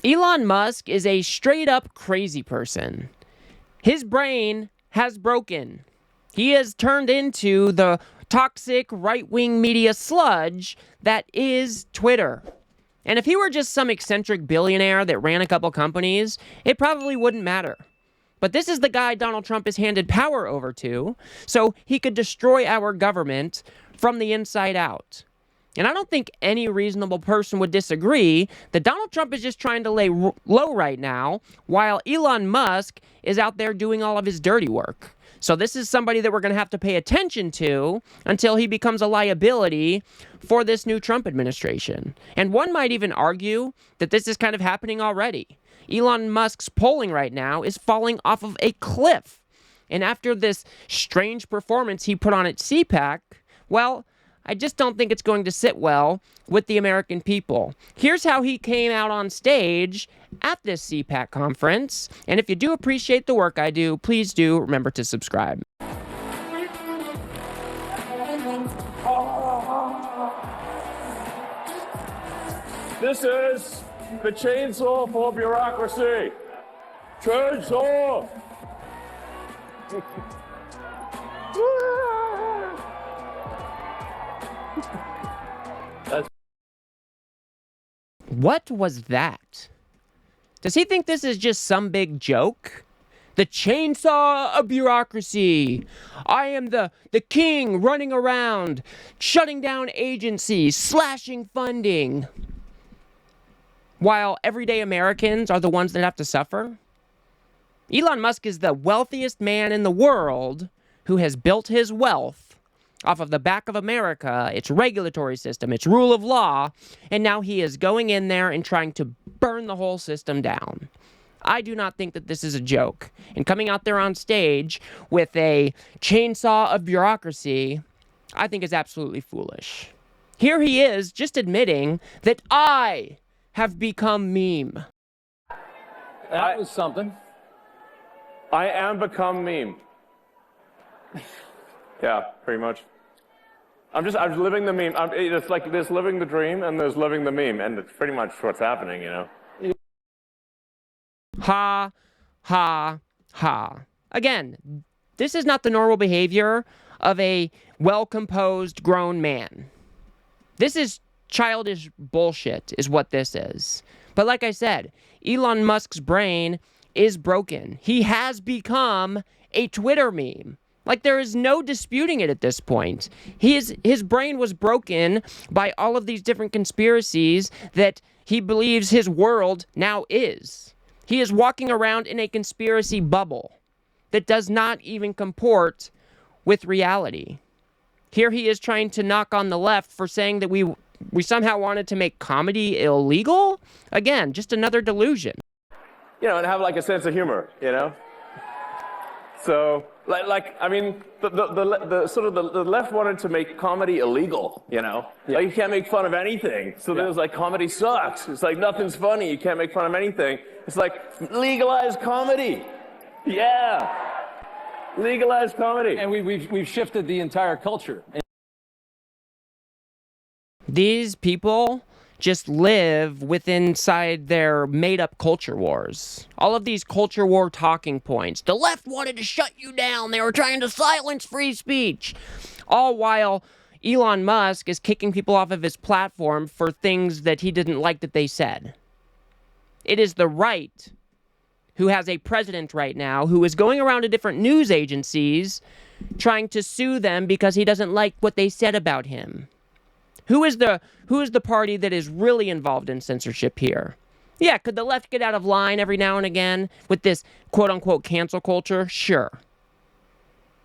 Elon Musk is a straight-up crazy person. His brain has broken. He has turned into the toxic right-wing media sludge that is Twitter. And if he were just some eccentric billionaire that ran a couple companies, it probably wouldn't matter. But this is the guy Donald Trump has handed power over to, so he could destroy our government from the inside out. And I don't think any reasonable person would disagree that Donald Trump is just trying to lay low right now, while Elon Musk is out there doing all of his dirty work. So this is somebody that we're going to have to pay attention to until he becomes a liability for this new Trump administration. And one might even argue that this is kind of happening already. Elon Musk's polling right now is falling off of a cliff. And after this strange performance he put on at CPAC, well, I just don't think it's going to sit well with the American people. Here's how he came out on stage at this CPAC conference. And if you do appreciate the work I do, please do remember to subscribe. This is the chainsaw for bureaucracy. Chainsaw! What was that? Does he think this is just some big joke? The chainsaw of bureaucracy. I am the king running around, shutting down agencies, slashing funding, while everyday Americans are the ones that have to suffer. Elon Musk is the wealthiest man in the world who has built his wealth off of the back of America, its regulatory system, its rule of law, and now he is going in there and trying to burn the whole system down. I do not think that this is a joke. And coming out there on stage with a chainsaw of bureaucracy, I think is absolutely foolish. Here he is just admitting that I have become meme. That was something. I am become meme. Yeah, pretty much. I'm living the meme. It's like there's living the dream and there's living the meme, and it's pretty much what's happening, you know? Ha, ha, ha. Again, this is not the normal behavior of a well-composed grown man. This is childish bullshit, is what this is. But like I said, Elon Musk's brain is broken. He has become a Twitter meme. Like, there is no disputing it at this point. His brain was broken by all of these different conspiracies that he believes his world now is. He is walking around in a conspiracy bubble that does not even comport with reality. Here he is trying to knock on the left for saying that we somehow wanted to make comedy illegal. Again, just another delusion. You know, and have like a sense of humor, you know? So, I mean, the left wanted to make comedy illegal, you know? Yeah. Like, you can't make fun of anything. So there's like, comedy sucks. It's like, nothing's funny. You can't make fun of anything. It's like, legalize comedy. Yeah. Legalize comedy. And we've shifted the entire culture. These people just live inside their made-up culture wars. All of these culture war talking points. The left wanted to shut you down. They were trying to silence free speech. All while Elon Musk is kicking people off of his platform for things that he didn't like that they said. It is the right who has a president right now who is going around to different news agencies trying to sue them because he doesn't like what they said about him. Who is the party that is really involved in censorship here? Yeah, could the left get out of line every now and again with this quote-unquote cancel culture? Sure.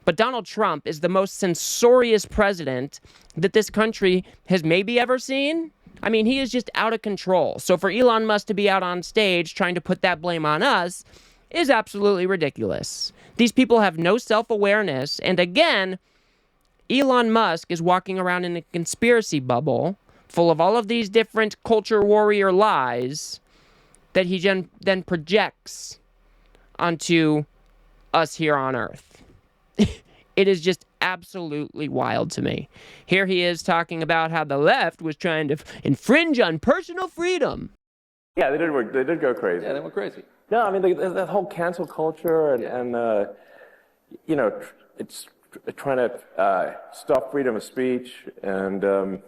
But Donald Trump is the most censorious president that this country has maybe ever seen. I mean, he is just out of control. So for Elon Musk to be out on stage trying to put that blame on us is absolutely ridiculous. These people have no self-awareness, and again, Elon Musk is walking around in a conspiracy bubble full of all of these different culture warrior lies that he then projects onto us here on Earth. It is just absolutely wild to me. Here he is talking about how the left was trying to infringe on personal freedom. Yeah, they did work. They did go crazy. Yeah, they went crazy. No, I mean that whole cancel culture and you know, it's trying to stop freedom of speech and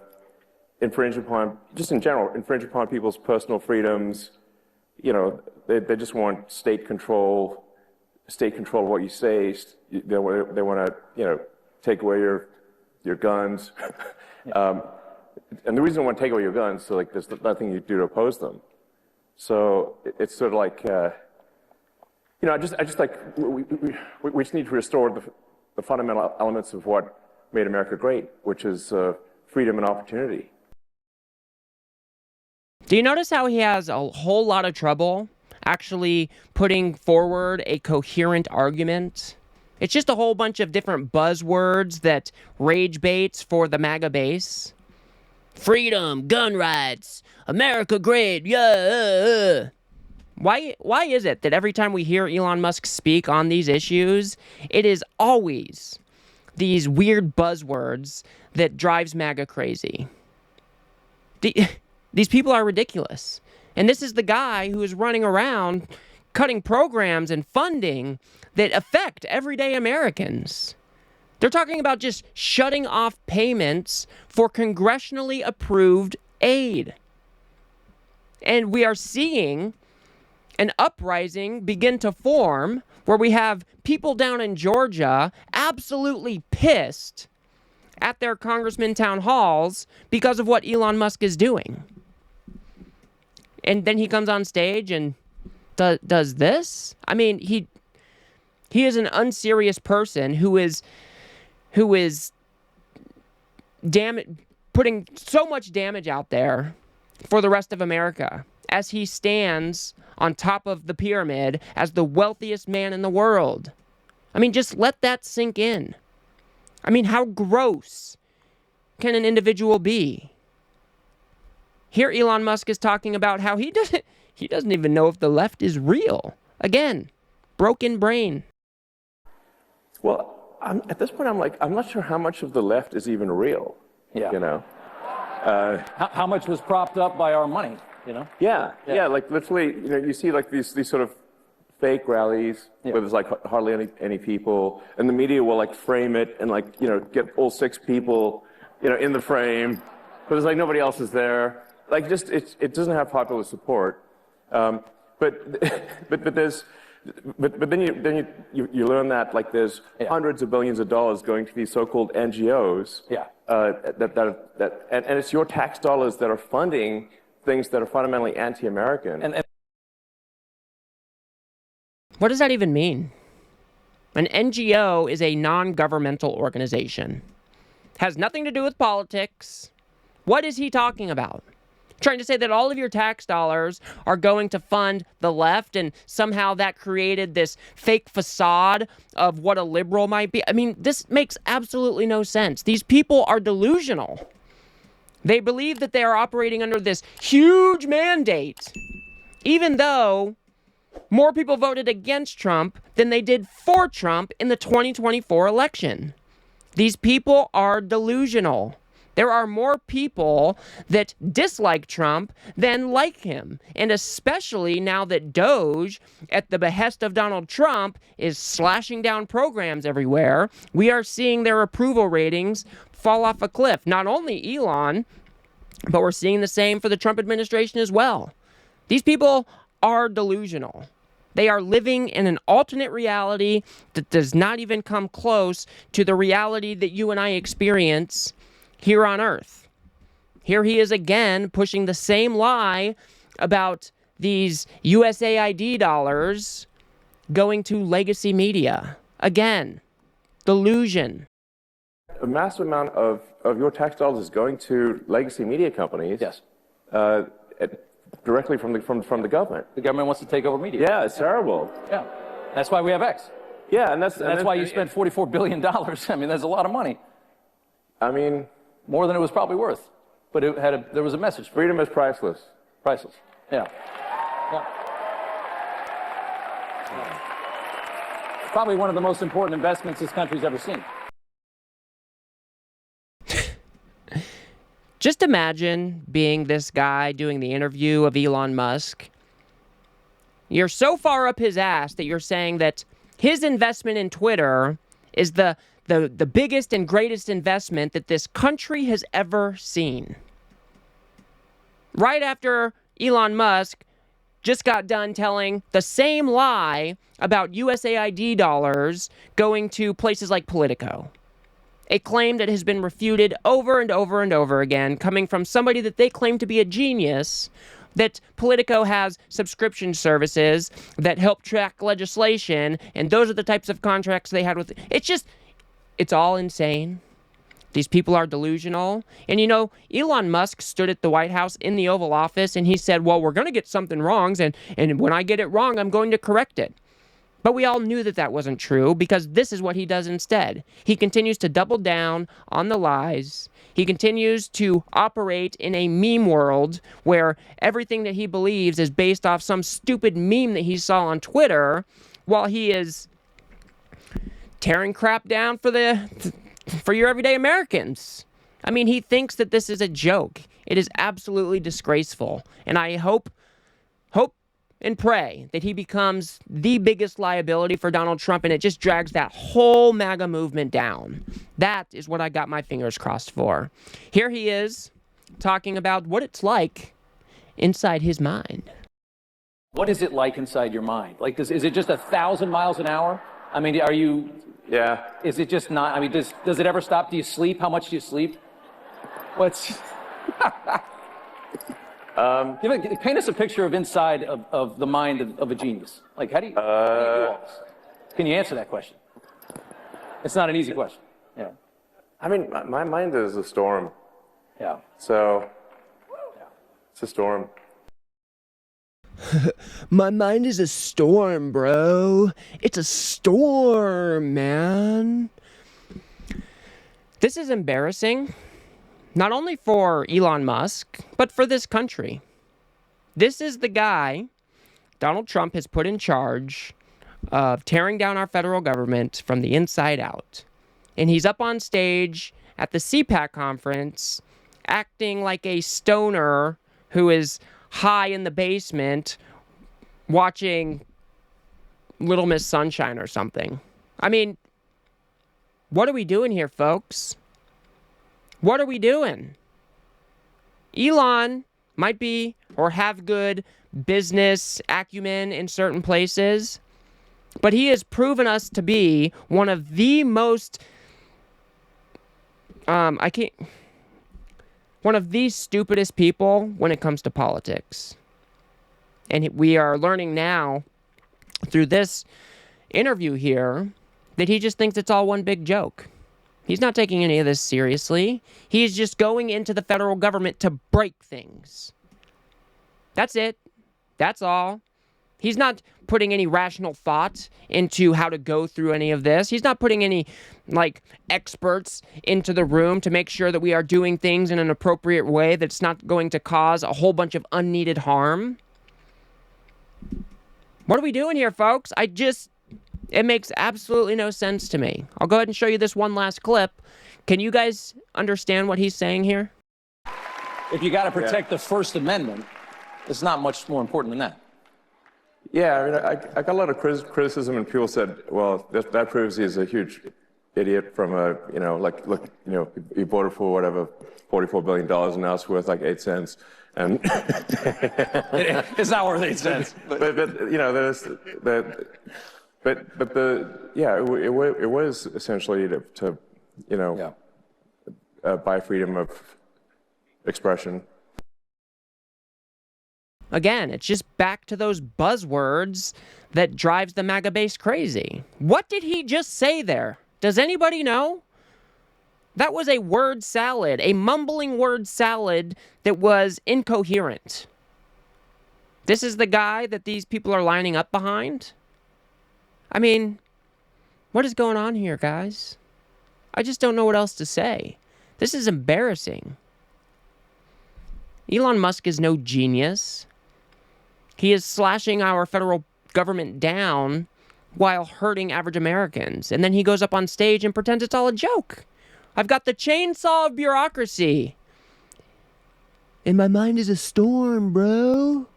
infringe upon, just in general, infringe upon people's personal freedoms. You know, they just want state control of what you say. They want to, you know, take away your guns. And the reason they want to take away your guns, so like there's nothing you do to oppose them. So it's sort of like, you know, I just like, we just need to restore the fundamental elements of what made America great, which is freedom and opportunity. Do you notice how he has a whole lot of trouble actually putting forward a coherent argument? It's just a whole bunch of different buzzwords that rage baits for the MAGA base. Freedom, gun rights, America great, yeah. Why is it that every time we hear Elon Musk speak on these issues, it is always these weird buzzwords that drives MAGA crazy? These people are ridiculous. And this is the guy who is running around cutting programs and funding that affect everyday Americans. They're talking about just shutting off payments for congressionally approved aid. And we are seeing an uprising begin to form where we have people down in Georgia absolutely pissed at their congressman town halls because of what Elon Musk is doing. And then he comes on stage and does this? I mean, he is an unserious person who is putting so much damage out there for the rest of America as he stands on top of the pyramid as the wealthiest man in the world. I mean, just let that sink in. I mean, how gross can an individual be? Here Elon Musk is talking about how he doesn't even know if the left is real. Again, broken brain. Well, at this point, I'm not sure how much of the left is even real. Yeah. You know. How much was propped up by our money? You know. Yeah. Like literally, you know, you see like these sort of fake rallies where there's like hardly any people, and the media will like frame it and like, you know, get all 6 people, you know, in the frame, but there's like nobody else is there. Like just it doesn't have popular support. But then you learn that like there's hundreds of billions of dollars going to these so-called NGOs. Yeah. And it's your tax dollars that are funding things that are fundamentally anti-American. And what does that even mean? An NGO is a non-governmental organization. Has nothing to do with politics. What is he talking about? Trying to say that all of your tax dollars are going to fund the left and somehow that created this fake facade of what a liberal might be. I mean, this makes absolutely no sense. These people are delusional. They believe that they are operating under this huge mandate, even though more people voted against Trump than they did for Trump in the 2024 election. These people are delusional. There are more people that dislike Trump than like him. And especially now that Doge, at the behest of Donald Trump, is slashing down programs everywhere, we are seeing their approval ratings fall off a cliff. Not only Elon, but we're seeing the same for the Trump administration as well. These people are delusional. They are living in an alternate reality that does not even come close to the reality that you and I experience here on Earth. Here he is again pushing the same lie about these USAID dollars going to legacy media. Again, delusion. a massive amount of your tax dollars is going to legacy media companies. Yes. Directly from the government. The government wants to take over media. Yeah, it's terrible. Yeah. That's why we have X. Yeah, and that's why you spent $44 billion. I mean, that's a lot of money. I mean, more than it was probably worth. But there was a message. Freedom is priceless. Priceless. Yeah. Probably one of the most important investments this country's ever seen. Just imagine being this guy doing the interview of Elon Musk. You're so far up his ass that you're saying that his investment in Twitter is the biggest and greatest investment that this country has ever seen. Right after Elon Musk just got done telling the same lie about USAID dollars going to places like Politico. A claim that has been refuted over and over and over again, coming from somebody that they claim to be a genius, that Politico has subscription services that help track legislation, and those are the types of contracts they had with... It's all insane. These people are delusional. And you know, Elon Musk stood at the White House in the Oval Office and he said, well, we're going to get something wrong, and when I get it wrong, I'm going to correct it. But we all knew that that wasn't true because this is what he does instead. He continues to double down on the lies. He continues to operate in a meme world where everything that he believes is based off some stupid meme that he saw on Twitter while he is tearing crap down for your everyday Americans. I mean, he thinks that this is a joke. It is absolutely disgraceful. And I hope and pray that he becomes the biggest liability for Donald Trump and it just drags that whole MAGA movement down. That is what I got my fingers crossed for. Here he is talking about what it's like inside his mind. What is it like inside your mind? Like, is it just 1,000 miles an hour? I mean, are you... Yeah. Is it just not... I mean, does it ever stop? Do you sleep? How much do you sleep? What's... Paint us a picture of inside of the mind of a genius. Like, how do you do all this? Can you answer that question? It's not an easy question. Yeah. I mean, my mind is a storm. Yeah. So, it's a storm. My mind is a storm, bro. It's a storm, man. This is embarrassing. Not only for Elon Musk, but for this country. This is the guy Donald Trump has put in charge of tearing down our federal government from the inside out. And he's up on stage at the CPAC conference acting like a stoner who is high in the basement watching Little Miss Sunshine or something. I mean, what are we doing here, folks? What are we doing? Elon might be or have good business acumen in certain places, but he has proven us to be one of the most one of the stupidest people when it comes to politics. And we are learning now through this interview here that he just thinks it's all one big joke. He's not taking any of this seriously. He's just going into the federal government to break things. That's it. That's all. He's not putting any rational thought into how to go through any of this. He's not putting any, experts into the room to make sure that we are doing things in an appropriate way that's not going to cause a whole bunch of unneeded harm. What are we doing here, folks? It makes absolutely no sense to me. I'll go ahead and show you this one last clip. Can you guys understand what he's saying here? If you got to protect the First Amendment, it's not much more important than that. Yeah, I mean, I got a lot of criticism, and people said, well, that proves he's a huge idiot from he voted for whatever, $44 billion, and now it's worth 8 cents. And it's not worth 8 cents. But it was essentially to buy freedom of expression. Again, it's just back to those buzzwords that drives the MAGA base crazy. What did he just say there? Does anybody know? That was a word salad, a mumbling word salad that was incoherent. This is the guy that these people are lining up behind? I mean, what is going on here, guys? I just don't know what else to say. This is embarrassing. Elon Musk is no genius. He is slashing our federal government down while hurting average Americans. And then he goes up on stage and pretends it's all a joke. I've got the chainsaw of bureaucracy. And my mind is a storm, bro.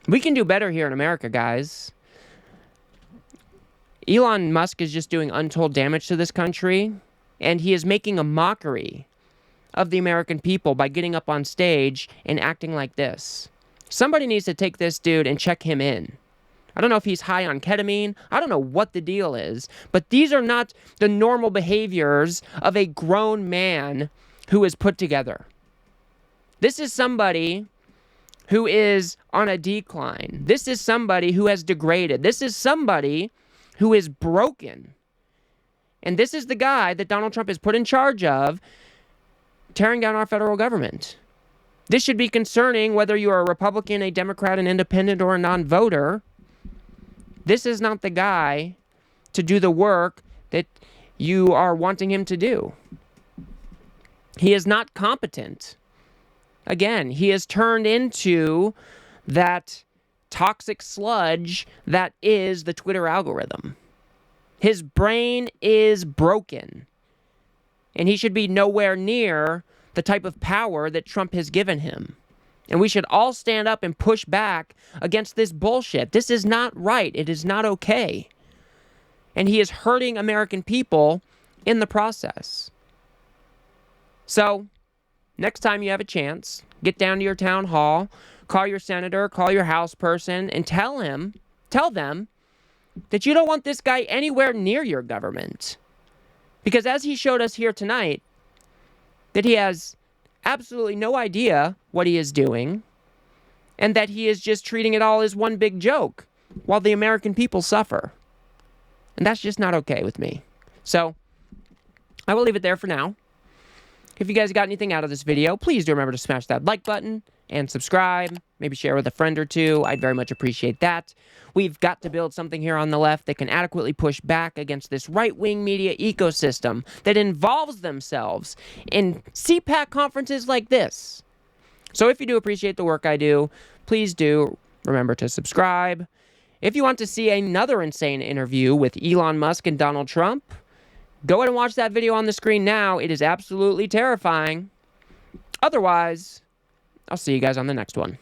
We can do better here in America, guys. Elon Musk is just doing untold damage to this country, and he is making a mockery of the American people by getting up on stage and acting like this. Somebody needs to take this dude and check him in. I don't know if he's high on ketamine. I don't know what the deal is, but these are not the normal behaviors of a grown man who is put together. This is somebody who is on a decline. This is somebody who has degraded. This is somebody who is broken. And this is the guy that Donald Trump is put in charge of tearing down our federal government. This should be concerning whether you are a Republican, a Democrat, an independent, or a non-voter. This is not the guy to do the work that you are wanting him to do. He is not competent. Again, he has turned into that toxic sludge that is the Twitter algorithm. His brain is broken, and he should be nowhere near the type of power that Trump has given him. And we should all stand up and push back against this bullshit. This is not right. It is not okay. And he is hurting American people in the process. So, next time you have a chance, get down to your town hall, call your senator, call your House person, and tell them that you don't want this guy anywhere near your government. Because as he showed us here tonight, that he has absolutely no idea what he is doing, and that he is just treating it all as one big joke while the American people suffer. And that's just not okay with me. So, I will leave it there for now. If you guys got anything out of this video, please do remember to smash that like button and subscribe. Maybe share with a friend or two. I'd very much appreciate that. We've got to build something here on the left that can adequately push back against this right-wing media ecosystem that involves themselves in CPAC conferences like this. So if you do appreciate the work I do, please do remember to subscribe. If you want to see another insane interview with Elon Musk and Donald Trump, go ahead and watch that video on the screen now. It is absolutely terrifying. Otherwise, I'll see you guys on the next one.